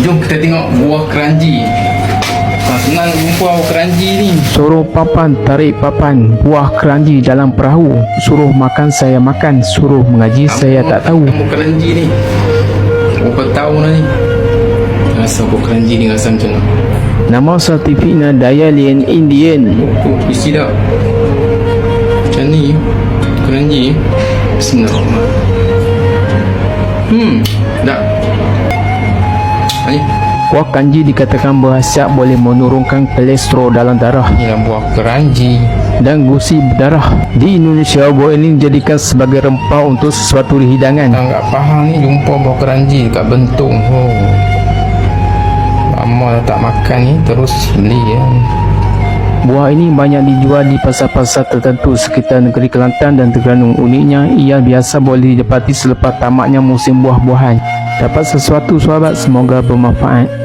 Jom kita tengok buah keranji. Senang jumpa buah keranji ni. Suruh papan, tarik papan. Buah keranji dalam perahu. Suruh makan, saya makan. Suruh mengaji, saya tak tahu. Buah keranji ni berapa tahun dah ni. Rasa buah keranji ni rasa macam mana? Nama sertifikatnya Dayalian Indian. Tu isi dah. Macam ni keranji. Bismillahirrahmanirrahim. Dah. Ni Buah keranji dikatakan berkhasiat boleh menurunkan kolesterol dalam darah inilah buah keranji. dan gusi berdarah. Di Indonesia, buah ini dijadikan sebagai rempah untuk sesuatu hidangan. Tak faham ni jumpa buah keranji dekat Bentong. Lama dah tak makan ni, terus beli ya. Buah ini banyak dijual di pasar-pasar tertentu sekitar negeri Kelantan dan Terengganu. Uniknya, ia biasa boleh didapati selepas tamatnya musim buah-buahan. Dapat sesuatu sahabat, semoga bermanfaat.